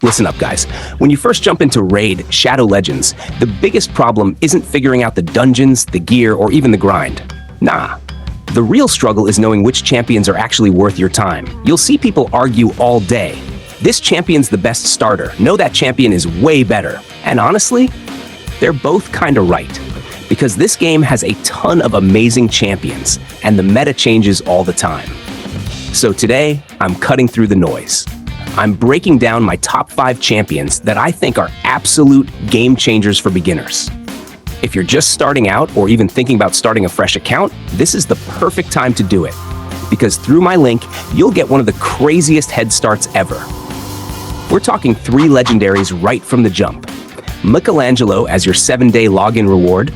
Listen up, guys. When you first jump into Raid Shadow Legends, the biggest problem isn't figuring out the dungeons, the gear, or even the grind. Nah. The real struggle is knowing which champions are actually worth your time. You'll see people argue all day. This champion's the best starter. No, that champion is way better. And honestly, they're both kinda right. Because this game has a ton of amazing champions, and the meta changes all the time. So today, I'm cutting through the noise. I'm breaking down my top 5 champions that I think are absolute game changers for beginners. If you're just starting out or even thinking about starting a fresh account, this is the perfect time to do it. Because through my link, you'll get one of the craziest head starts ever. We're talking 3 legendaries right from the jump. Michelangelo as your 7-day login reward,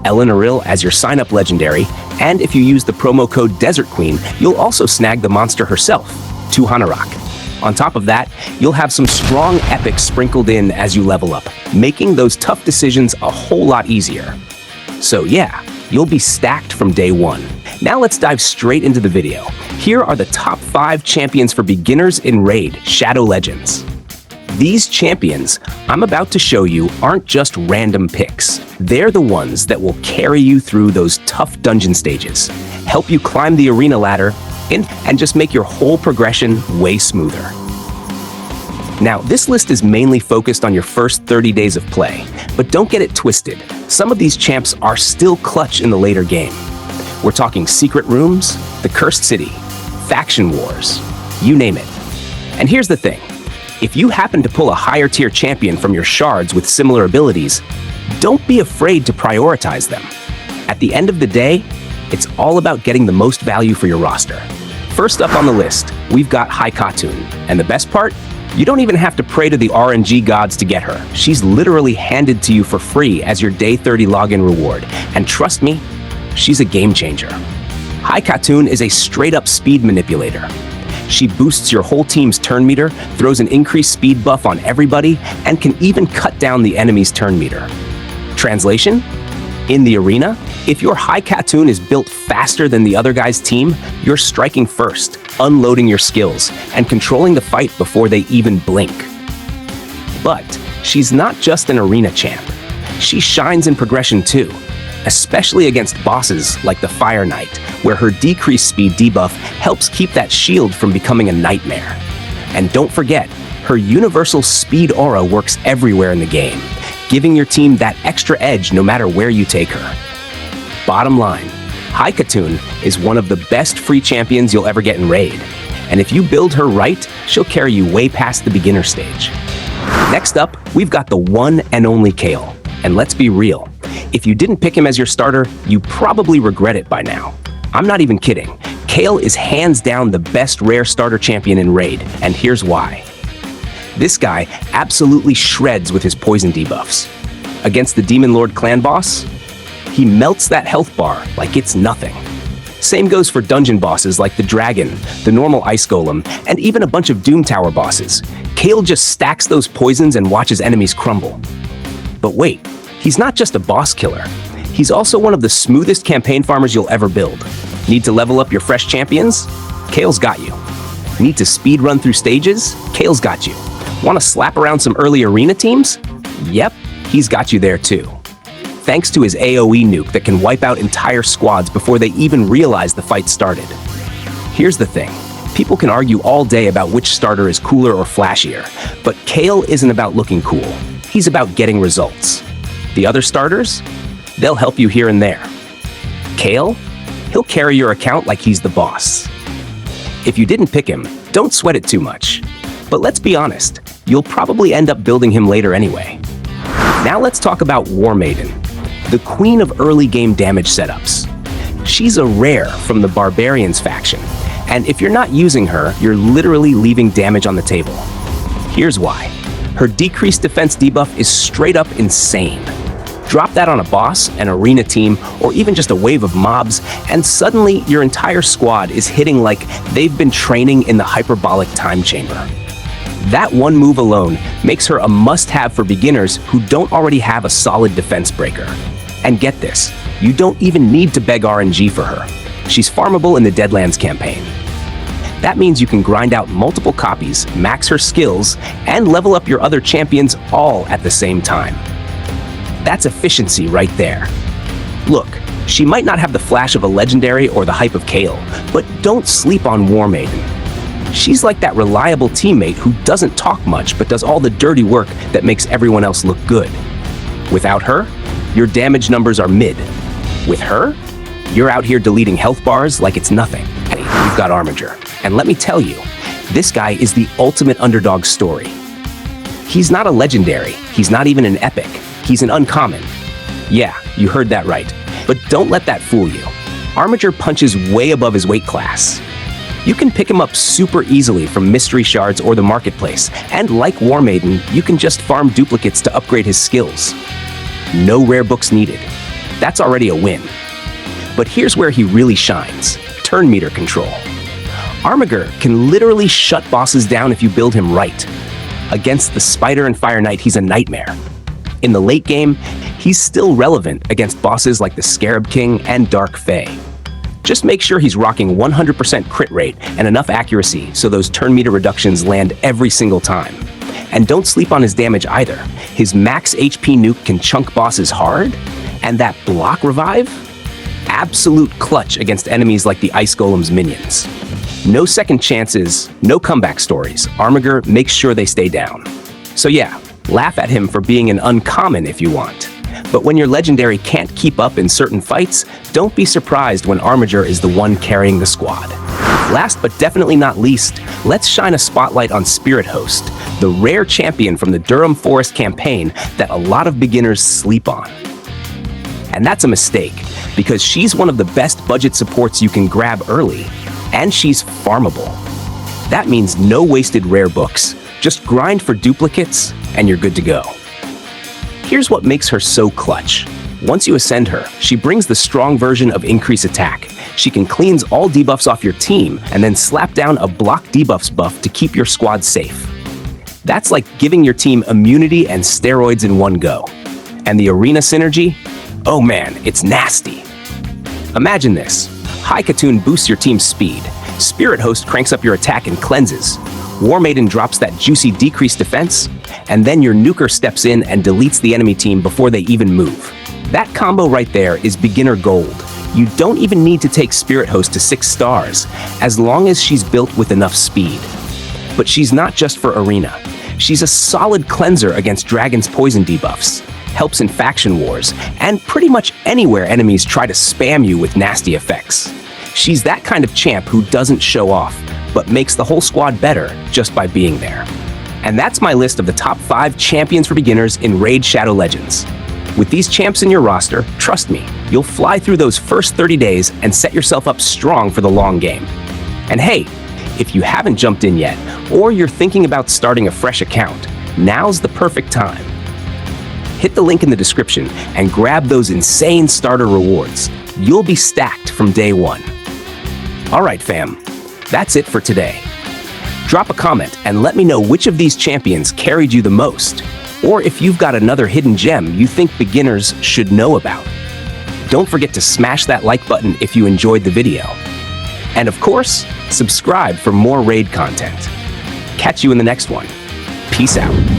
Elenaril as your sign-up legendary, and if you use the promo code Desert Queen, you'll also snag the monster herself, Tuhanarok. On top of that, you'll have some strong epics sprinkled in as you level up, making those tough decisions a whole lot easier. So yeah, you'll be stacked from day one. Now let's dive straight into the video. Here are the top 5 champions for beginners in Raid Shadow Legends. These champions I'm about to show you aren't just random picks. They're the ones that will carry you through those tough dungeon stages, help you climb the arena ladder, and just make your whole progression way smoother. Now, this list is mainly focused on your first 30 days of play, but don't get it twisted. Some of these champs are still clutch in the later game. We're talking secret rooms, the cursed city, faction wars, you name it. And here's the thing. If you happen to pull a higher tier champion from your shards with similar abilities, don't be afraid to prioritize them. At the end of the day, it's all about getting the most value for your roster. First up on the list, we've got Khatun. And the best part? You don't even have to pray to the RNG gods to get her. She's literally handed to you for free as your day 30 login reward. And trust me, she's a game changer. Khatun is a straight-up speed manipulator. She boosts your whole team's turn meter, throws an increased speed buff on everybody, and can even cut down the enemy's turn meter. Translation? In the arena, if your Khatun is built faster than the other guy's team, you're striking first, unloading your skills, and controlling the fight before they even blink. But she's not just an arena champ. She shines in progression too, especially against bosses like the Fire Knight, where her decreased speed debuff helps keep that shield from becoming a nightmare. And don't forget, her universal speed aura works everywhere in the game, giving your team that extra edge no matter where you take her. Bottom line, Khatun is one of the best free champions you'll ever get in Raid. And if you build her right, she'll carry you way past the beginner stage. Next up, we've got the one and only Kael. And let's be real, if you didn't pick him as your starter, you probably regret it by now. I'm not even kidding. Kael is hands down the best rare starter champion in Raid, and here's why. This guy absolutely shreds with his poison debuffs. Against the Demon Lord clan boss, he melts that health bar like it's nothing. Same goes for dungeon bosses like the Dragon, the normal Ice Golem, and even a bunch of Doom Tower bosses. Kael just stacks those poisons and watches enemies crumble. But wait, he's not just a boss killer. He's also one of the smoothest campaign farmers you'll ever build. Need to level up your fresh champions? Kael's got you. Need to speed run through stages? Kael's got you. Want to slap around some early arena teams? Yep, he's got you there too. Thanks to his AoE nuke that can wipe out entire squads before they even realize the fight started. Here's the thing. People can argue all day about which starter is cooler or flashier, but Kael isn't about looking cool. He's about getting results. The other starters? They'll help you here and there. Kael? He'll carry your account like he's the boss. If you didn't pick him, don't sweat it too much. But let's be honest, you'll probably end up building him later anyway. Now let's talk about Warmaiden, the queen of early game damage setups. She's a rare from the Barbarians faction, and if you're not using her, you're literally leaving damage on the table. Here's why. Her decreased defense debuff is straight up insane. Drop that on a boss, an arena team, or even just a wave of mobs, and suddenly your entire squad is hitting like they've been training in the hyperbolic time chamber. That one move alone makes her a must-have for beginners who don't already have a solid defense breaker. And get this, you don't even need to beg RNG for her. She's farmable in the Deadlands campaign. That means you can grind out multiple copies, max her skills, and level up your other champions all at the same time. That's efficiency right there. Look, she might not have the flash of a legendary or the hype of Kael, but don't sleep on Warmaiden. She's like that reliable teammate who doesn't talk much but does all the dirty work that makes everyone else look good. Without her, your damage numbers are mid. With her, you're out here deleting health bars like it's nothing. You've got Armiger. And let me tell you, this guy is the ultimate underdog story. He's not a legendary, he's not even an epic, he's an uncommon. Yeah, you heard that right. But don't let that fool you. Armiger punches way above his weight class. You can pick him up super easily from mystery shards or the marketplace, and like Warmaiden, you can just farm duplicates to upgrade his skills. No rare books needed. That's already a win. But here's where he really shines: turn meter control. Armiger can literally shut bosses down if you build him right. Against the Spider and Fire Knight, he's a nightmare. In the late game, he's still relevant against bosses like the Scarab King and Dark Fae. Just make sure he's rocking 100% crit rate and enough accuracy so those turn meter reductions land every single time. And don't sleep on his damage either. His max HP nuke can chunk bosses hard, and that block revive? Absolute clutch against enemies like the Ice Golem's minions. No second chances, no comeback stories. Armiger makes sure they stay down. So yeah, laugh at him for being an uncommon if you want. But when your legendary can't keep up in certain fights, don't be surprised when Armiger is the one carrying the squad. Last but definitely not least, let's shine a spotlight on Spirithost, the rare champion from the Durham Forest campaign that a lot of beginners sleep on. And that's a mistake, because she's one of the best budget supports you can grab early, and she's farmable. That means no wasted rare books, just grind for duplicates, and you're good to go. Here's what makes her so clutch. Once you ascend her, she brings the strong version of increase attack. She can cleanse all debuffs off your team and then slap down a block debuffs buff to keep your squad safe. That's like giving your team immunity and steroids in one go. And the arena synergy? Oh man, it's nasty. Imagine this. High Khatun boosts your team's speed. Spirithost cranks up your attack and cleanses. Warmaiden drops that juicy decreased defense, and then your nuker steps in and deletes the enemy team before they even move. That combo right there is beginner gold. You don't even need to take Spirithost to 6 stars, as long as she's built with enough speed. But she's not just for arena. She's a solid cleanser against Dragon's poison debuffs, helps in faction wars, and pretty much anywhere enemies try to spam you with nasty effects. She's that kind of champ who doesn't show off, but makes the whole squad better just by being there. And that's my list of the top 5 champions for beginners in Raid Shadow Legends. With these champs in your roster, trust me, you'll fly through those first 30 days and set yourself up strong for the long game. And hey, if you haven't jumped in yet, or you're thinking about starting a fresh account, now's the perfect time. Hit the link in the description and grab those insane starter rewards. You'll be stacked from day one. All right, fam, that's it for today. Drop a comment and let me know which of these champions carried you the most, or if you've got another hidden gem you think beginners should know about. Don't forget to smash that like button if you enjoyed the video. And of course, subscribe for more raid content. Catch you in the next one. Peace out.